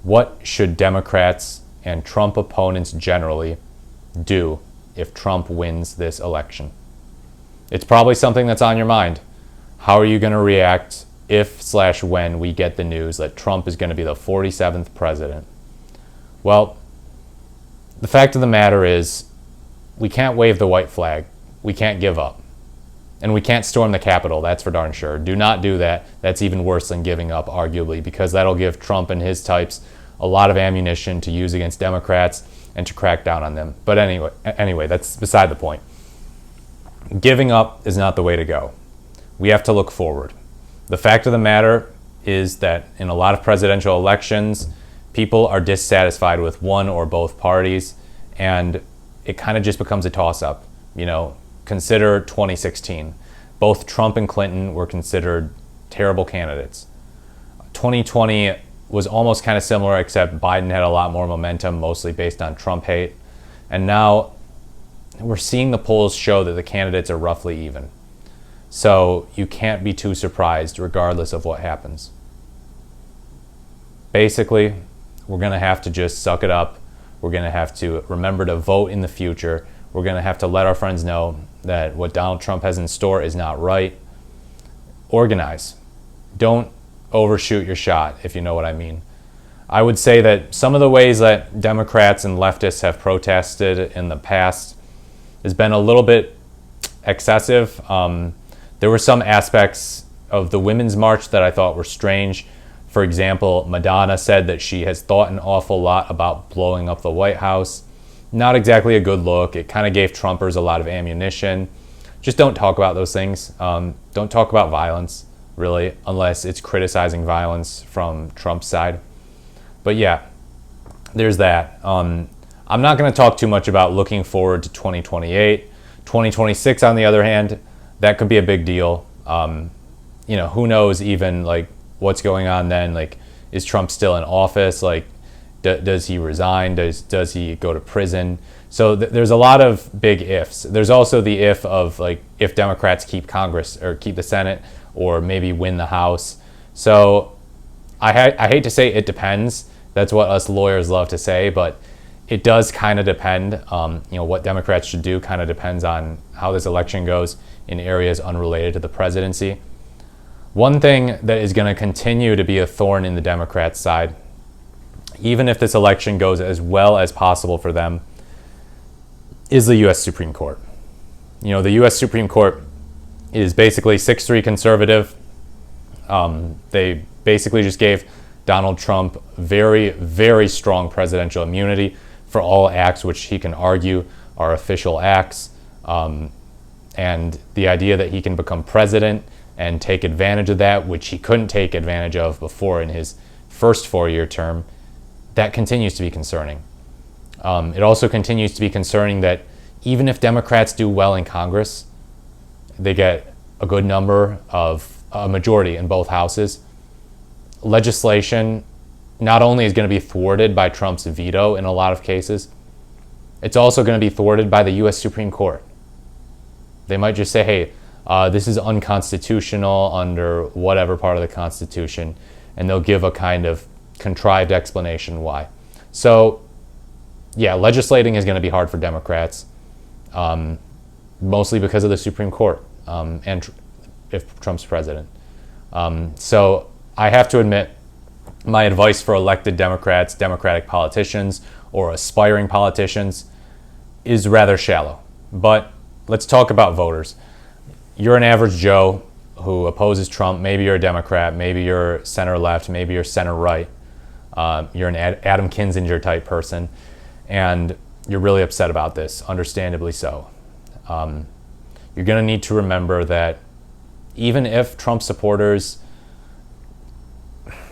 What should Democrats and Trump opponents generally do if Trump wins this election? It's probably something that's on your mind. How are you going to react if/when we get the news that Trump is going to be the 47th president? Well, the fact of the matter is, we can't wave the white flag. We can't give up. And we can't storm the Capitol, that's for darn sure. Do not do that. That's even worse than giving up, arguably, because that'll give Trump and his types a lot of ammunition to use against Democrats and to crack down on them. But anyway, that's beside the point. Giving up is not the way to go. We have to look forward. The fact of the matter is that in a lot of presidential elections, people are dissatisfied with one or both parties, and it kind of just becomes a toss-up. Consider 2016. Both Trump and Clinton were considered terrible candidates. 2020 was almost kind of similar, except Biden had a lot more momentum, mostly based on Trump hate. And now we're seeing the polls show that the candidates are roughly even. So you can't be too surprised regardless of what happens. Basically, we're going to have to just suck it up. We're going to have to remember to vote in the future. We're going to have to let our friends know that what Donald Trump has in store is not right. Organize. Don't overshoot your shot, if you know what I mean. I would say that some of the ways that Democrats and leftists have protested in the past has been a little bit excessive. There were some aspects of the Women's March that I thought were strange. For example, Madonna said that she has thought an awful lot about blowing up the White House. Not exactly a good look. It kind of gave Trumpers a lot of ammunition. Just don't talk about those things. Don't talk about violence, really, unless it's criticizing violence from Trump's side. But yeah, there's that. I'm not going to talk too much about looking forward to 2028. 2026, on the other hand, that could be a big deal. Who knows even what's going on then? Is Trump still in office? Does he resign? Does he go to prison? So there's a lot of big ifs. There's also the if of if Democrats keep Congress or keep the Senate or maybe win the House. So I hate to say it depends. That's what us lawyers love to say, but it does kind of depend. What Democrats should do kind of depends on how this election goes in areas unrelated to the presidency. One thing that is going to continue to be a thorn in the Democrats' side, even if this election goes as well as possible for them, is the U.S. Supreme Court. The U.S. Supreme Court is basically 6-3 conservative. They basically just gave Donald Trump very, very strong presidential immunity for all acts which he can argue are official acts. And the idea that he can become president and take advantage of that, which he couldn't take advantage of before in his first 4-year term, that continues to be concerning. It also continues to be concerning that even if Democrats do well in Congress, they get a good number of a majority in both houses, legislation not only is going to be thwarted by Trump's veto in a lot of cases, it's also going to be thwarted by the U.S. Supreme Court. They might just say, hey, this is unconstitutional under whatever part of the Constitution, and they'll give a kind of contrived explanation why. So, yeah, legislating is going to be hard for Democrats, mostly because of the Supreme Court and if Trump's president. So I have to admit, my advice for elected Democrats, Democratic politicians, or aspiring politicians is rather shallow. But let's talk about voters. You're an average Joe who opposes Trump. Maybe you're a Democrat, maybe you're center-left, maybe you're center-right. You're an Adam Kinzinger type person, and you're really upset about this, understandably so. You're going to need to remember that even if Trump supporters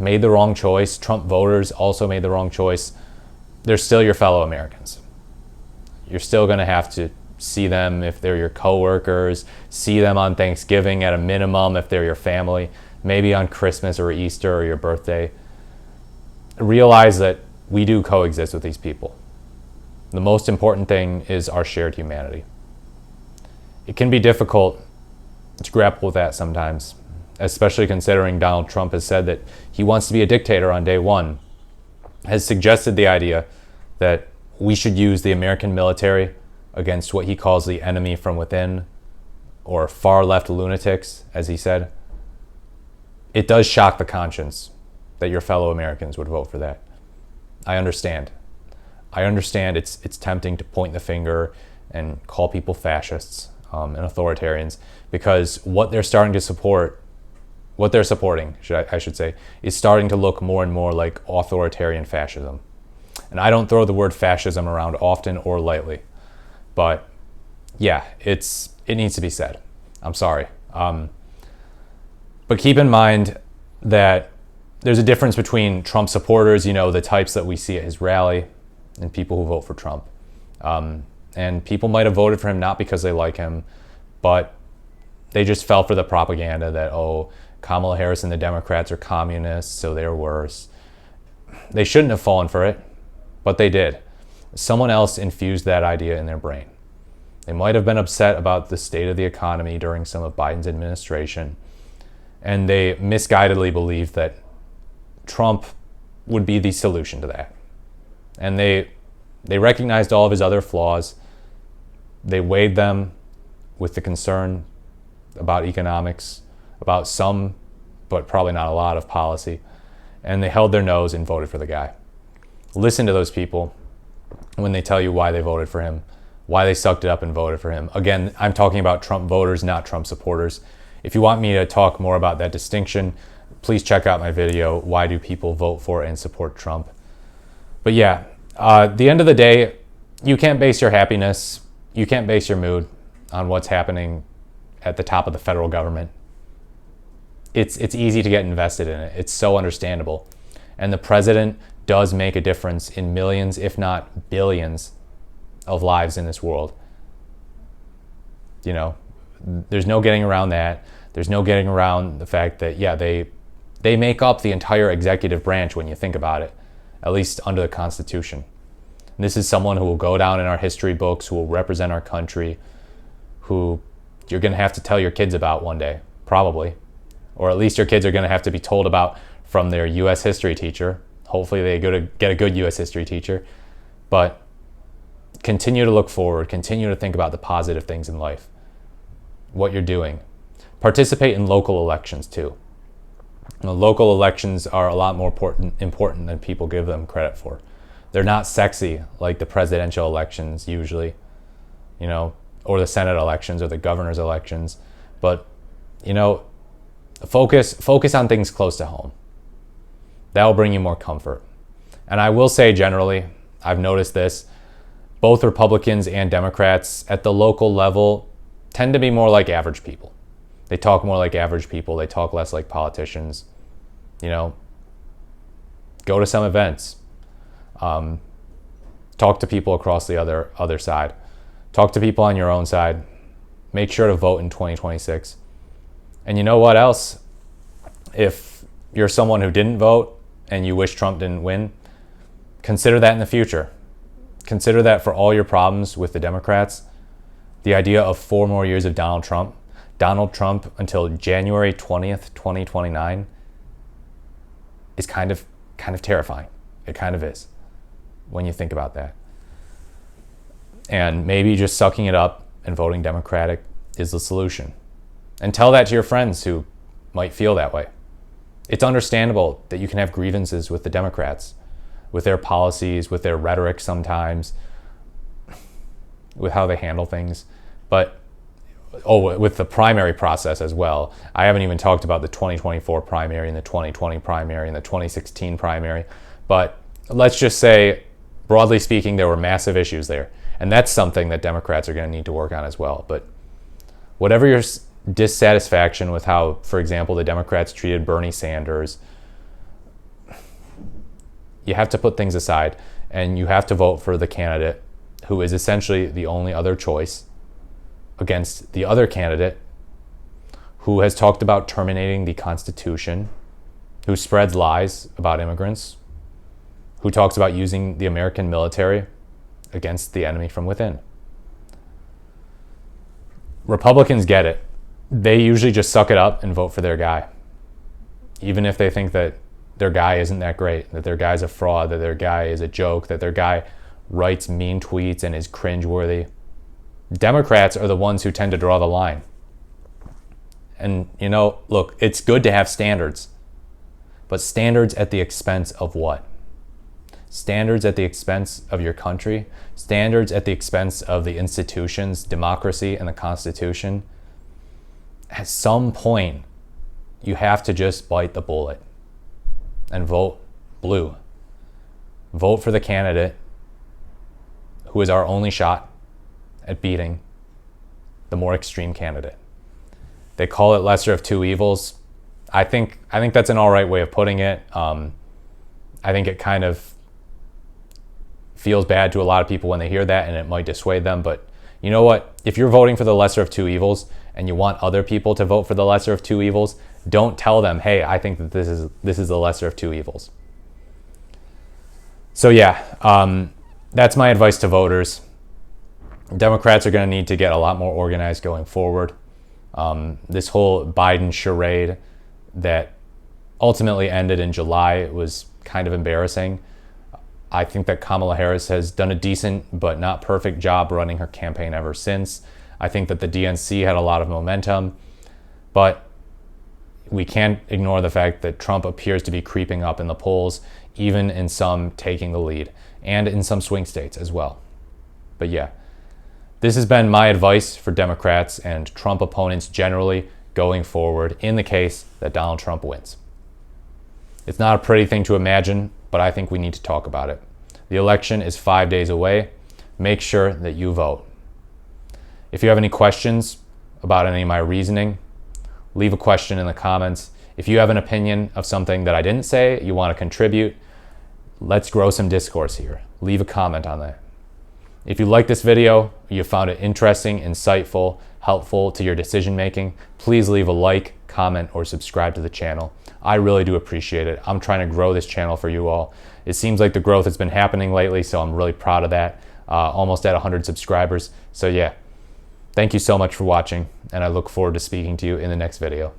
made the wrong choice, Trump voters also made the wrong choice, they're still your fellow Americans. You're still going to have to see them if they're your coworkers, see them on Thanksgiving at a minimum if they're your family, maybe on Christmas or Easter or your birthday. Realize that we do coexist with these people. The most important thing is our shared humanity. It can be difficult to grapple with that sometimes, especially considering Donald Trump has said that he wants to be a dictator on day one. has suggested the idea that we should use the American military against what he calls the enemy from within, or far left lunatics, as he said. It does shock the conscience that your fellow Americans would vote for that. I understand. I understand it's tempting to point the finger and call people fascists and authoritarians, because what they're supporting, I should say, is starting to look more and more like authoritarian fascism. And I don't throw the word fascism around often or lightly, but yeah, it needs to be said. I'm sorry. But keep in mind that there's a difference between Trump supporters, the types that we see at his rally, and people who vote for Trump. And people might have voted for him not because they like him, but they just fell for the propaganda that, Kamala Harris and the Democrats are communists, so they're worse. They shouldn't have fallen for it, but they did. Someone else infused that idea in their brain. They might have been upset about the state of the economy during some of Biden's administration, and they misguidedly believed that Trump would be the solution to that. And they recognized all of his other flaws. They weighed them with the concern about economics, about some, but probably not a lot of policy, and they held their nose and voted for the guy. Listen to those people when they tell you why they voted for him, why they sucked it up and voted for him. Again, I'm talking about Trump voters, not Trump supporters. If you want me to talk more about that distinction, please check out my video, Why Do People Vote For and Support Trump? But yeah, at the end of the day, you can't base your happiness, you can't base your mood on what's happening at the top of the federal government. It's easy to get invested in it. It's so understandable. And the president does make a difference in millions, if not billions, of lives in this world. There's no getting around that. There's no getting around the fact that, they make up the entire executive branch when you think about it, at least under the Constitution. And this is someone who will go down in our history books, who will represent our country, who you're going to have to tell your kids about one day, probably. Or at least your kids are going to have to be told about from their U.S. history teacher. Hopefully they get a good U.S. history teacher. But continue to look forward. Continue to think about the positive things in life, what you're doing. Participate in local elections too. Local elections are a lot more important than people give them credit for. They're not sexy like the presidential elections usually, or the Senate elections or the governor's elections. But, focus on things close to home. That will bring you more comfort. And I will say generally, I've noticed this, both Republicans and Democrats at the local level tend to be more like average people. They talk more like average people. They talk less like politicians. Go to some events. Talk to people across the other side. Talk to people on your own side. Make sure to vote in 2026. And you know what else? If you're someone who didn't vote and you wish Trump didn't win, consider that in the future. Consider that for all your problems with the Democrats. The idea of 4 more years of Donald Trump until January 20th, 2029 is kind of terrifying. It kind of is when you think about that. And maybe just sucking it up and voting Democratic is the solution. And tell that to your friends who might feel that way. It's understandable that you can have grievances with the Democrats, with their policies, with their rhetoric sometimes, with how they handle things. But, with the primary process as well. I haven't even talked about the 2024 primary and the 2020 primary and the 2016 primary. But let's just say, broadly speaking, there were massive issues there. And that's something that Democrats are going to need to work on as well. But whatever your dissatisfaction with how, for example, the Democrats treated Bernie Sanders, you have to put things aside and you have to vote for the candidate who is essentially the only other choice against the other candidate who has talked about terminating the Constitution, who spreads lies about immigrants, who talks about using the American military against the enemy from within. Republicans get it. They usually just suck it up and vote for their guy, even if they think that their guy isn't that great, that their guy's a fraud, that their guy is a joke, that their guy writes mean tweets and is cringeworthy. Democrats are the ones who tend to draw the line. And, you know, look, it's good to have standards, but standards at the expense of what? Standards at the expense of your country, standards at the expense of the institutions, democracy, and the Constitution. At some point, you have to just bite the bullet and vote blue. Vote for the candidate who is our only shot at beating the more extreme candidate. They call it lesser of two evils. I think that's an all right way of putting it. I think it kind of feels bad to a lot of people when they hear that, and it might dissuade them. But you know what? If you're voting for the lesser of two evils and you want other people to vote for the lesser of two evils, don't tell them, hey, I think that this is the lesser of two evils. So yeah, that's my advice to voters. Democrats are going to need to get a lot more organized going forward. This whole Biden charade that ultimately ended in July was kind of embarrassing. I think that Kamala Harris has done a decent but not perfect job running her campaign ever since. I think that the DNC had a lot of momentum, but we can't ignore the fact that Trump appears to be creeping up in the polls, even in some taking the lead, and in some swing states as well. But yeah, this has been my advice for Democrats and Trump opponents generally going forward in the case that Donald Trump wins. It's not a pretty thing to imagine, but I think we need to talk about it. The election is 5 days away. Make sure that you vote. If you have any questions about any of my reasoning, leave a question in the comments. If you have an opinion of something that I didn't say, you want to contribute, let's grow some discourse here. Leave a comment on that. If you like this video, you found it interesting, insightful, helpful to your decision making, please leave a like, comment, or subscribe to the channel. I really do appreciate it. I'm trying to grow this channel for you all. It seems like the growth has been happening lately, so I'm really proud of that. Almost at 100 subscribers. So yeah, thank you so much for watching, and I look forward to speaking to you in the next video.